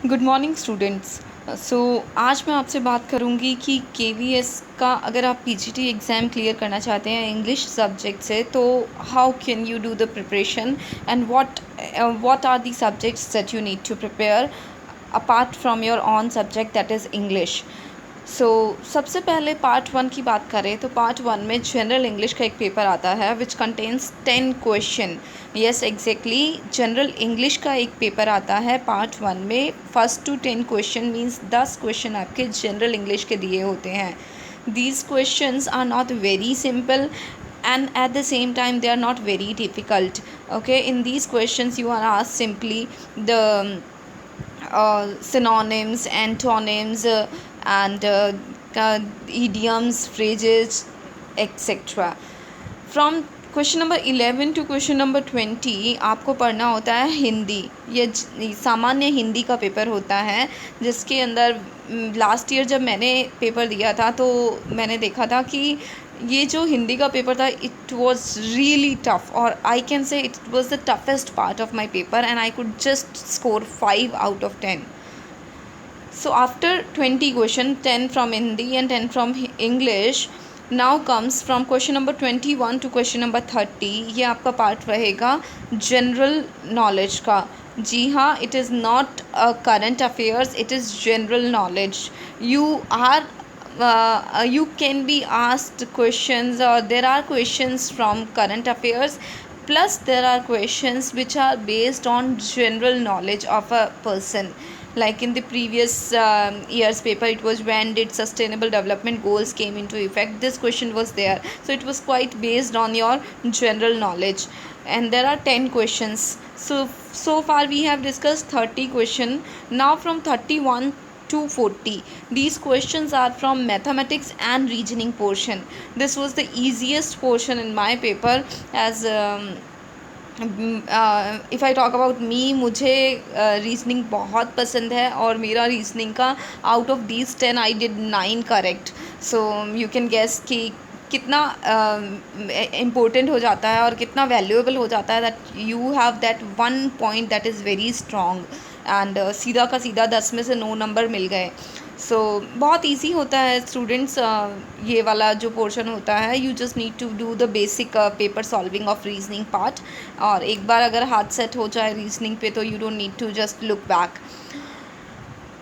Good morning students. सो आज मैं आपसे बात करूंगी कि केवीएस का अगर आप पीजीटी एग्ज़ाम क्लियर करना चाहते हैं इंग्लिश सब्जेक्ट से, तो how can you do the preparation and what are the subjects that you need to prepare apart from your own subject that is English. सबसे पहले पार्ट 1 की बात करें तो पार्ट 1 में जनरल इंग्लिश का एक पेपर आता है which contains 10 question. Yes exactly, general English का एक पेपर आता है पार्ट 1 में। First to 10 question means 10 question आपके जनरल इंग्लिश के दिए होते हैं। These questions are not very simple and at the same time they are not very difficult. Okay, in these questions you are asked simply the synonyms, antonyms, and idioms, phrases, etc. From question number 11 to question number 20 आपको पढ़ना होता है हिंदी। ये सामान्य हिंदी का paper होता है, जिसके अंदर लास्ट ईयर जब मैंने पेपर दिया था तो मैंने देखा था कि ये जो हिंदी का पेपर था इट वाज रियली टफ, और I can say it was the toughest part of my paper and I could just score 5 out of 10. So after 20 question, 10 from Hindi and 10 from English, now comes from question number 21 to question number 30. ये आपका part रहेगा general knowledge का। जी हाँ, it is not current affairs, it is general knowledge. You can be asked questions, or there are questions from current affairs, plus there are questions which are based on general knowledge of a person. Like in the previous year's paper, it was when did sustainable development goals came into effect. This question was there, so it was quite based on your general knowledge. And there are 10 questions. So far we have discussed 30 question. Now from 31 to 40, these questions are from mathematics and reasoning portion. This was the easiest portion in my paper, as if I talk about me, मुझे reasoning बहुत पसंद है, और मेरा reasoning का out of these 10 I did 9 correct. So you can guess कि कितना important हो जाता है और कितना वैल्यूएबल हो जाता है that you have that one point that is very strong, and सीधा का सीधा 10 में से 9 नंबर मिल गए. बहुत ईजी होता है स्टूडेंट्स, ये वाला जो पोर्शन होता है. You just need to do the basic paper solving of reasoning part, और एक बार अगर हाथ सेट हो जाए रीजनिंग पे तो you don't need to just look back.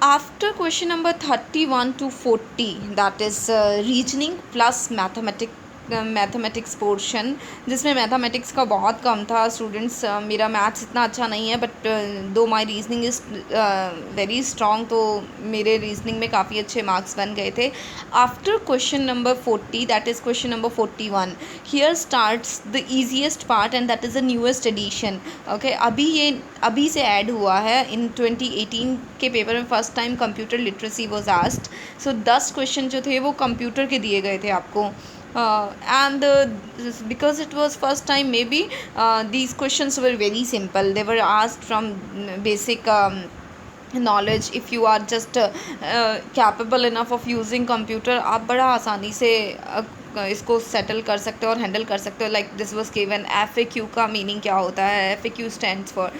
After question number 31 to 40, that is reasoning plus mathematics portion, जिसमें mathematics का बहुत कम था स्टूडेंट्स. मेरा मैथ्स इतना अच्छा नहीं है, बट दो माई रीजनिंग इज़ वेरी स्ट्रॉन्ग, तो मेरे रीजनिंग में काफ़ी अच्छे मार्क्स बन गए थे. After question number 40, that is question number 41, here starts the easiest part and that is the newest edition. Okay, अभी से ऐड हुआ है. इन 2018 के पेपर में first time computer literacy was asked. 10 question जो थे वो कंप्यूटर के दिए गए थे आपको. And because it was first time, maybe these questions were very simple. They were asked from basic knowledge. If you are just capable enough of using computer, आप बड़ा आसानी से इसको सेटल कर सकते हो और हैंडल कर सकते हो. Like this was given FAQ का मीनिंग क्या होता है. FAQ स्टैंड्स फॉर,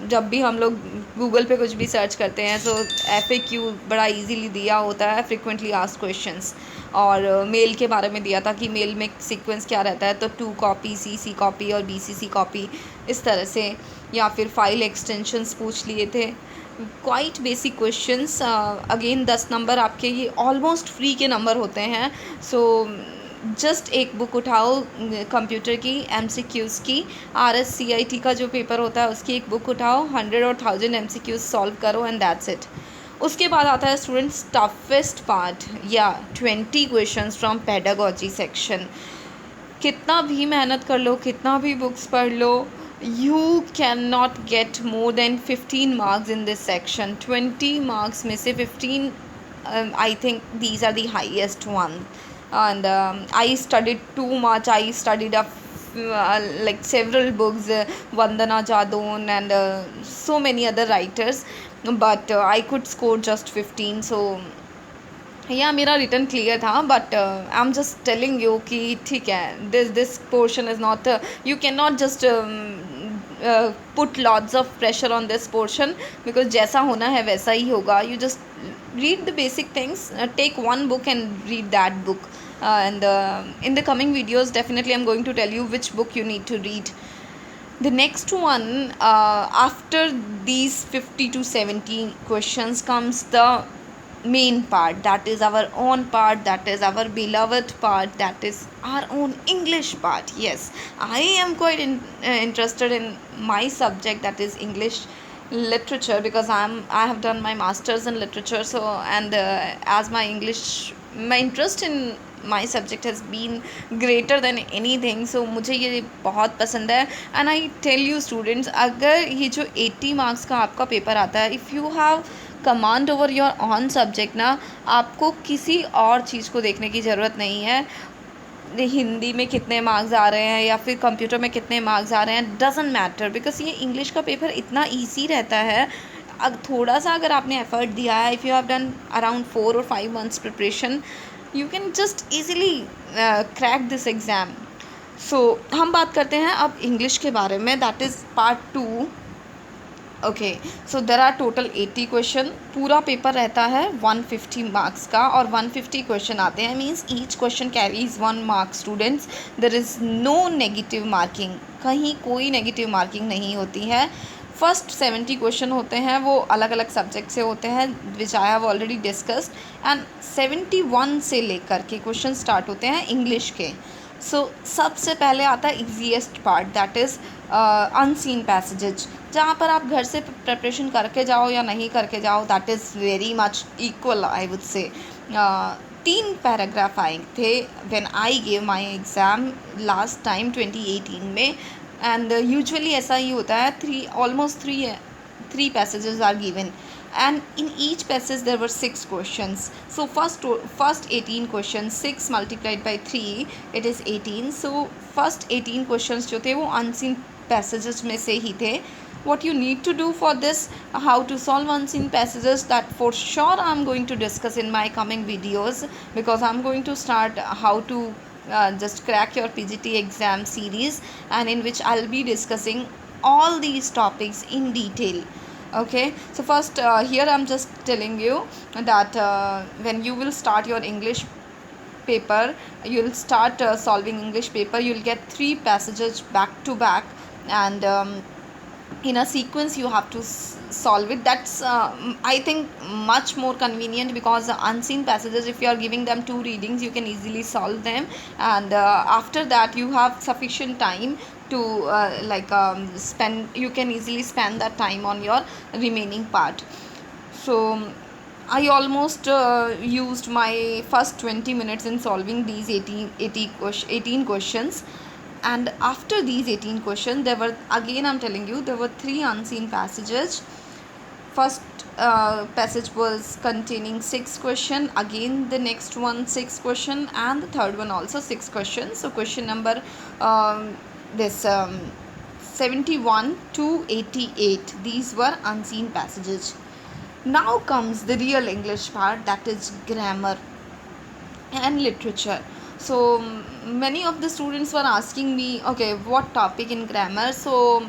जब भी हम लोग गूगल पे कुछ भी सर्च करते हैं, FAQ बड़ा इजीली दिया होता है, फ्रिक्वेंटली आस्क्ड क्वेश्चंस. और मेल के बारे में दिया था कि मेल में सीक्वेंस क्या रहता है, तो 2 कॉपी, CC कॉपी और BCC कॉपी, इस तरह से. या फिर फाइल एक्सटेंशंस पूछ लिए थे. Quite basic questions. Again 10 number आपके ये ऑलमोस्ट फ्री के नंबर होते हैं. जस्ट एक बुक उठाओ कंप्यूटर की, MCQs की. RSCIT का जो पेपर होता है उसकी एक बुक उठाओ, 100 और 1000 MCQs सॉल्व करो, एंड दैट्स इट. उसके बाद आता है स्टूडेंट्स टफेस्ट पार्ट, या 20 क्वेश्चंस फ्रॉम पेडागॉजी सेक्शन. कितना भी मेहनत कर लो, कितना भी बुक्स पढ़ लो, you cannot get more than 15 marks in this section. 20 marks में से 15, I think these are the highest one. And I studied too much. I studied like several books, Vandana Jadon and so many other writers, but I could score just 15. या मेरा return clear था, but I am just telling you कि ठीक है, this portion is not, you can not just put lots of pressure on this portion, because जैसा होना है वैसा ही होगा. You just read the basic things, take one book and read that book. And in the coming videos definitely I'm going to tell you which book you need to read. The next one, after these 50 to 70 questions comes the main part, that is our own part, that is our beloved part, that is our own English part. Yes, I am quite interested in my subject, that is English literature, because I have done my masters in literature. So and as my interest in my subject has been greater than anything, so मुझे ये बहुत पसंद है. And I tell you students, अगर ये जो 80 marks का आपका पेपर आता है, if you have command over your own subject ना, आपको किसी और चीज़ को देखने की ज़रूरत नहीं है. हिंदी में कितने मार्क्स आ रहे हैं या फिर कंप्यूटर में कितने मार्क्स आ रहे हैं, डजेंट मैटर, बिकॉज ये इंग्लिश का पेपर इतना ईजी रहता है. थोड़ा सा अगर आपने एफर्ट दिया है, if you have done around 4 और 5 months preparation, you can just easily crack this exam. So हम बात करते हैं अब इंग्लिश के बारे में, that is part 2. Okay, so there are total 80 question. पूरा पेपर रहता है 150 मार्क्स का, और 150 क्वेश्चन आते हैं, means each question carries 1 mark. Students, there is no negative marking, कहीं कोई नेगेटिव मार्किंग नहीं होती है. फर्स्ट 70 क्वेश्चन होते हैं, वो अलग अलग सब्जेक्ट से होते हैं, which I have already discussed. And 71 से लेकर के क्वेश्चन स्टार्ट होते हैं इंग्लिश के. सो सबसे पहले आता है easiest part, that is unseen passages. जहाँ पर आप घर से प्रिपरेशन करके जाओ या नहीं करके जाओ, that is very much equal, I would say. 3 paragraph आए थे when I gave my exam last time 2018 में. एंड यूजुअली ऐसा ही होता है, almost three passages are given, and in each passage there were 6 questions. So first 18 questions, 6 multiplied by 3, it is 18. So first 18 questions जो थे वो unseen passages में से ही थे. What you need to do for this, how to solve unseen passages, that for sure I'm going to discuss in my coming videos, because I'm going to start how to just crack your PGT exam series, and in which I'll be discussing all these topics in detail. Okay, so first here I'm just telling you that when you will start your English paper, you'll start solving English paper, you'll get 3 passages back to back, and in a sequence you have to solve it. That's I think much more convenient, because the unseen passages, if you are giving them 2 readings, you can easily solve them, and after that you have sufficient time to you can easily spend that time on your remaining part. So I almost used my first 20 minutes in solving these 18 questions. And after these 18 questions, there were, again I'm telling you, there were 3 unseen passages. First passage was containing 6 questions, again the next one 6 question, and the third one also 6 questions. So question number 71 to 88, these were unseen passages. Now comes the real English part, that is grammar and literature. So many of the students were asking me, okay, what topic in grammar? So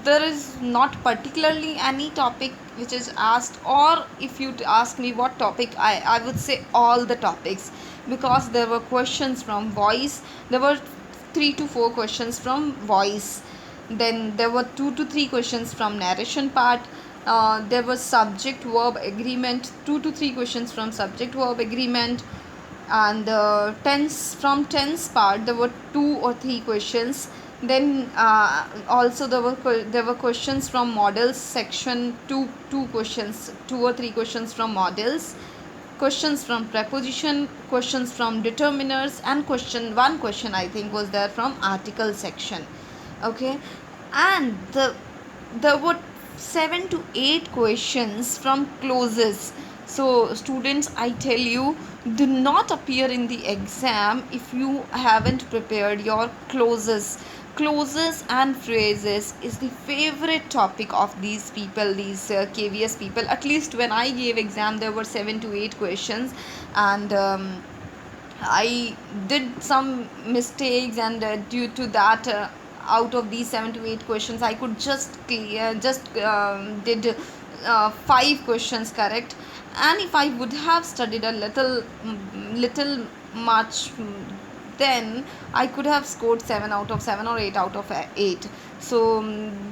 there is not particularly any topic which is asked, or if you ask me what topic, I would say all the topics, because there were questions from voice. There were 3 to 4 questions from voice, then there were 2 to 3 questions from narration part. There was subject verb agreement, 2 to 3 questions from subject verb agreement, and tense part there were 2 or 3 questions. Then also there were questions from models section, 2 questions, 2 or 3 questions from models, questions from preposition, questions from determiners, and one question I think was there from article section. Okay, and there were 7 to 8 questions from clauses. So students, I tell you, do not appear in the exam if you haven't prepared your clauses. Clauses and phrases is the favorite topic of these people, these KVS people. At least when I gave exam, there were 7 to 8 questions, and I did some mistakes, and due to that out of these 7 to 8 questions I could just clear, just did 5 questions correct. And if I would have studied a little much, then I could have scored 7 out of 7 or 8 out of 8. So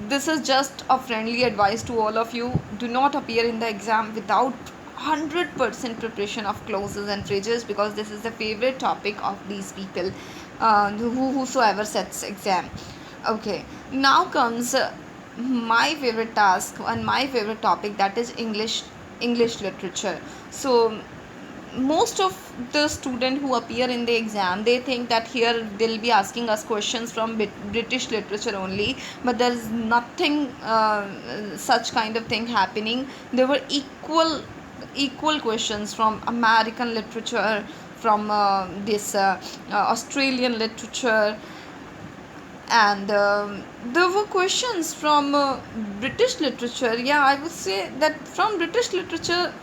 this is just a friendly advice to all of you. Do not appear in the exam without 100% preparation of clauses and phrases, because this is the favorite topic of these people, whosoever sets exam. Okay, now comes my favorite task and my favorite topic, that is English literature. So most of the student who appear in the exam, they think that here they'll be asking us questions from British literature only, but there is nothing such kind of thing happening. There were equal questions from American literature, from this Australian literature, and there were questions from British literature. Yeah, I would say that from British literature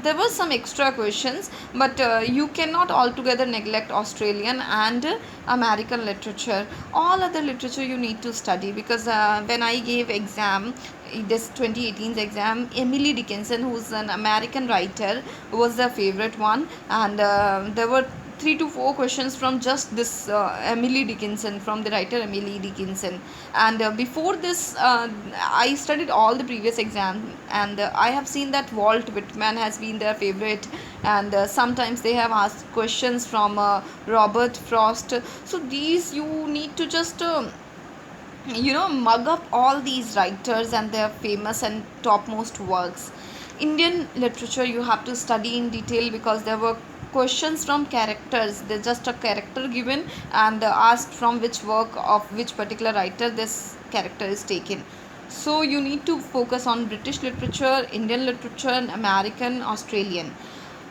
there were some extra questions, but you cannot altogether neglect Australian and American literature. All other literature you need to study, because when I gave exam, this 2018's exam, Emily Dickinson, who's an American writer, was the favorite one, and there were 3 to 4 questions from just this Emily Dickinson, from the writer Emily Dickinson. And before this, I studied all the previous exams, and I have seen that Walt Whitman has been their favorite, and sometimes they have asked questions from Robert Frost. So these you need to just mug up all these writers and their famous and topmost works. Indian literature you have to study in detail, because there were questions from characters. There's just a character given, and asked from which work of which particular writer this character is taken. So you need to focus on British literature, Indian literature, and American, Australian.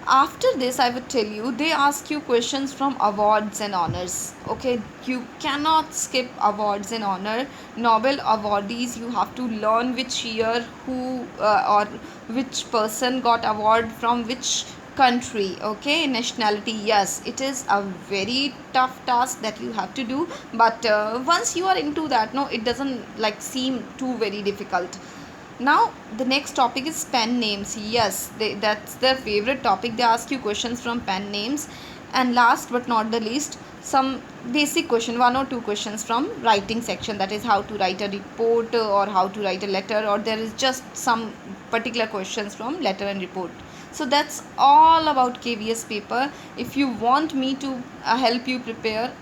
After this, I would tell you, they ask you questions from awards and honors. Okay, you cannot skip awards and honor. Nobel awardees, you have to learn which year, who or which person got award from which country. Okay, nationality. Yes, it is a very tough task that you have to do, but once you are into that, no, it doesn't like seem too very difficult. Now the next topic is pen names. Yes, that's their favorite topic. They ask you questions from pen names. And last but not the least, some basic question, 1 or 2 questions from writing section, that is how to write a report or how to write a letter, or there is just some particular questions from letter and report. So that's all about KVS paper. If you want me to help you prepare,